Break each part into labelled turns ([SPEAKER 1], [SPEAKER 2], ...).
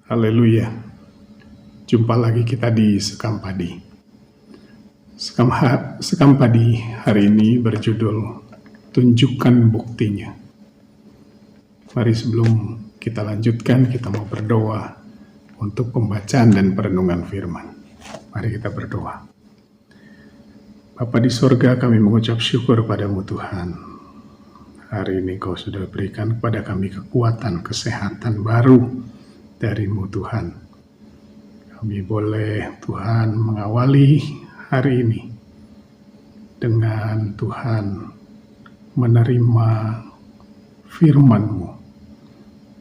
[SPEAKER 1] Haleluya. Jumpa lagi kita di Sekam Padi. Sekam Padi hari ini berjudul Tunjukkan Buktinya. Mari sebelum kita lanjutkan, kita mau berdoa untuk pembacaan dan perenungan firman. Mari kita berdoa. Bapa di sorga, kami mengucap syukur padamu Tuhan. Hari ini Kau sudah berikan kepada kami kekuatan, kesehatan baru darimu Tuhan. Kami boleh Tuhan mengawali hari ini dengan Tuhan menerima firman-Mu.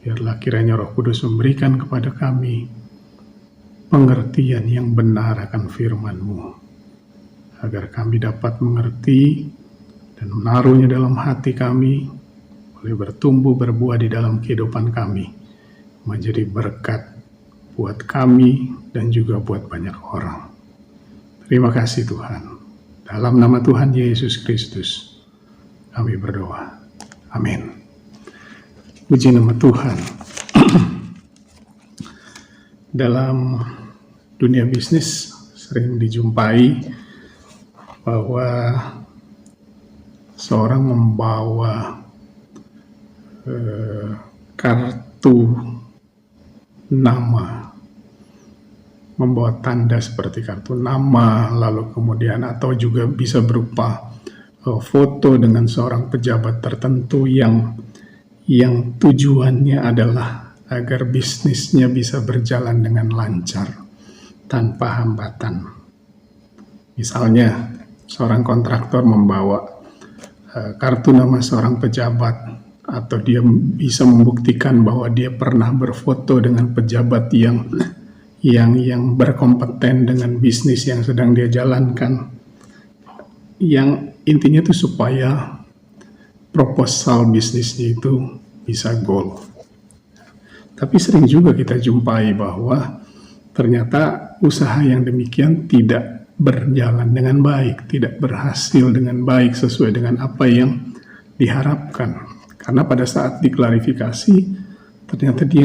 [SPEAKER 1] Biarlah kiranya Roh Kudus memberikan kepada kami pengertian yang benar akan firman-Mu, agar kami dapat mengerti dan menaruhnya dalam hati kami, boleh bertumbuh berbuah di dalam kehidupan kami, menjadi berkat buat kami dan juga buat banyak orang. Terima kasih Tuhan. Dalam nama Tuhan Yesus Kristus kami berdoa. Amin. Puji nama Tuhan. Dalam dunia bisnis sering dijumpai bahwa seorang membawa kartu nama, membawa tanda seperti kartu nama, lalu kemudian atau juga bisa berupa foto dengan seorang pejabat tertentu yang tujuannya adalah agar bisnisnya bisa berjalan dengan lancar tanpa hambatan. Misalnya seorang kontraktor membawa kartu nama seorang pejabat, atau dia bisa membuktikan bahwa dia pernah berfoto dengan pejabat yang berkompeten dengan bisnis yang sedang dia jalankan. Yang intinya itu supaya proposal bisnisnya itu bisa goal. Tapi sering juga kita jumpai bahwa ternyata usaha yang demikian tidak berjalan dengan baik, tidak berhasil dengan baik sesuai dengan apa yang diharapkan. Karena pada saat diklarifikasi ternyata dia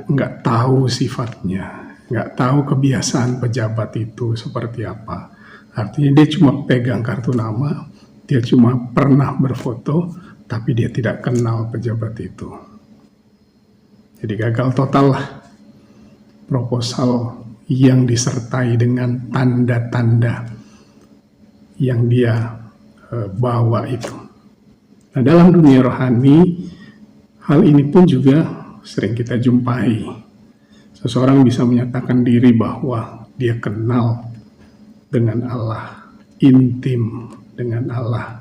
[SPEAKER 1] nggak tahu sifatnya, nggak tahu kebiasaan pejabat itu seperti apa. Artinya dia cuma pegang kartu nama, dia cuma pernah berfoto, tapi dia tidak kenal pejabat itu. Jadi gagal total lah proposal yang disertai dengan tanda-tanda yang dia bawa itu. Nah, dalam dunia rohani, hal ini pun juga sering kita jumpai. Seseorang bisa menyatakan diri bahwa dia kenal dengan Allah, intim dengan Allah.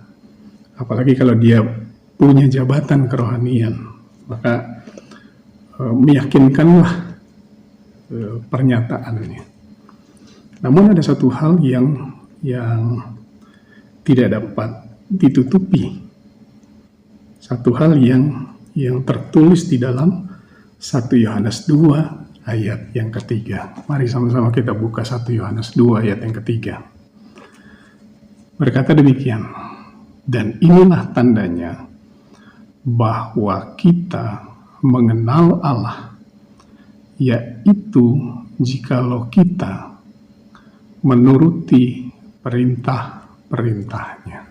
[SPEAKER 1] Apalagi kalau dia punya jabatan kerohanian, maka meyakinkanlah pernyataannya. Namun ada satu hal yang tidak dapat ditutupi. Satu hal yang tertulis di dalam 1 Yohanes 2 ayat yang ketiga. Mari sama-sama kita buka 1 Yohanes 2 ayat yang ketiga. Berkata demikian, dan inilah tandanya bahwa kita mengenal Allah, yaitu jikalau kita menuruti perintah-perintahnya.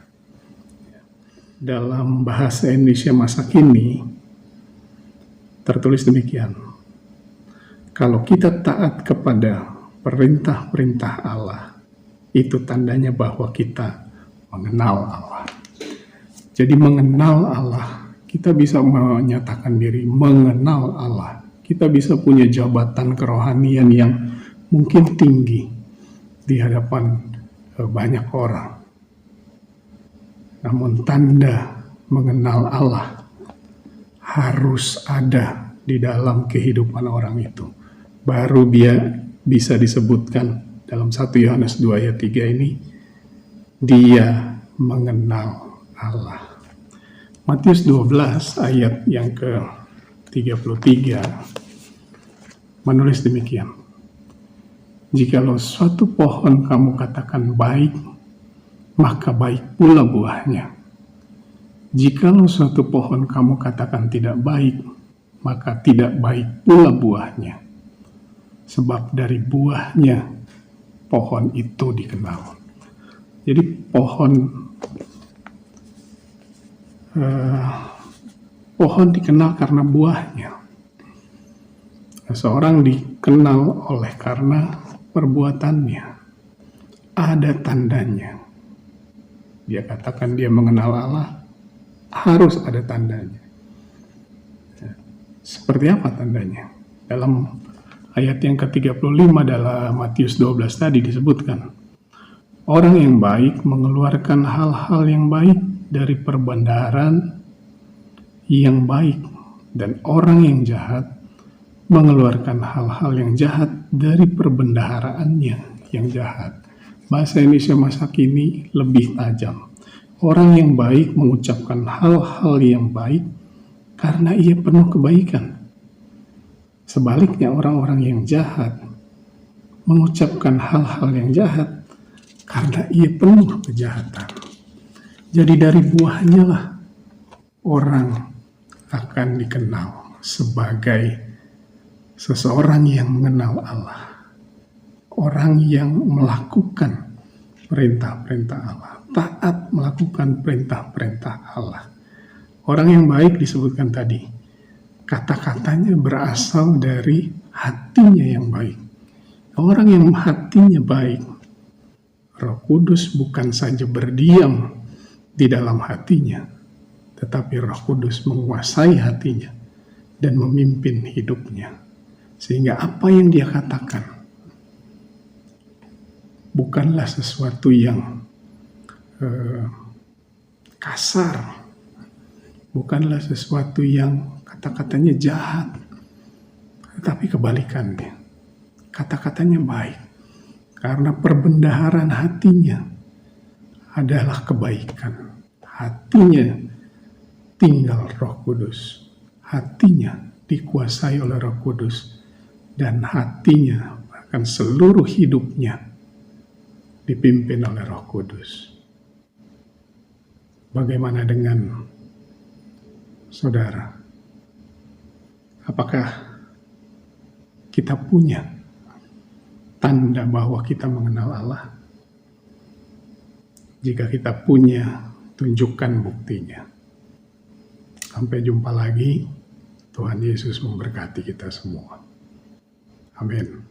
[SPEAKER 1] Dalam bahasa Indonesia masa kini tertulis demikian, kalau kita taat kepada perintah-perintah Allah, itu tandanya bahwa kita mengenal Allah. Jadi mengenal Allah, kita bisa menyatakan diri mengenal Allah. Kita bisa punya jabatan kerohanian yang mungkin tinggi di hadapan banyak orang. Namun tanda mengenal Allah harus ada di dalam kehidupan orang itu. Baru dia bisa disebutkan dalam 1 Yohanes 2 ayat 3 ini, dia mengenal Allah. Matius 12 ayat yang ke-33 menulis demikian. Jikalau suatu pohon kamu katakan baik, maka baik pula buahnya. Jikalau suatu pohon kamu katakan tidak baik, maka tidak baik pula buahnya. Sebab dari buahnya pohon itu dikenal. Jadi pohon dikenal karena buahnya. Seorang dikenal oleh karena perbuatannya. Ada tandanya. Dia katakan dia mengenal Allah, harus ada tandanya. Seperti apa tandanya? Dalam ayat yang ke-35 dalam Matius 12 tadi disebutkan, orang yang baik mengeluarkan hal-hal yang baik dari perbendaharaan yang baik, dan orang yang jahat mengeluarkan hal-hal yang jahat dari perbendaharaannya yang jahat. Bahasa Indonesia masa kini lebih tajam. Orang yang baik mengucapkan hal-hal yang baik karena ia penuh kebaikan. Sebaliknya orang-orang yang jahat mengucapkan hal-hal yang jahat karena ia penuh kejahatan. Jadi dari buahnya lah orang akan dikenal sebagai seseorang yang mengenal Allah. Orang yang melakukan perintah-perintah Allah. Taat melakukan perintah-perintah Allah. Orang yang baik disebutkan tadi. Kata-katanya berasal dari hatinya yang baik. Orang yang hatinya baik, Roh Kudus bukan saja berdiam di dalam hatinya, tetapi Roh Kudus menguasai hatinya dan memimpin hidupnya. Sehingga apa yang dia katakan bukanlah sesuatu yang kasar, bukanlah sesuatu yang kata-katanya jahat, tetapi kebalikannya. Kata-katanya baik, karena perbendaharaan hatinya adalah kebaikan. Hatinya tinggal Roh Kudus, hatinya dikuasai oleh Roh Kudus, dan hatinya, bahkan seluruh hidupnya dipimpin oleh Roh Kudus. Bagaimana dengan saudara? Apakah kita punya tanda bahwa kita mengenal Allah? Jika kita punya, tunjukkan buktinya. Sampai jumpa lagi. Tuhan Yesus memberkati kita semua. Amin.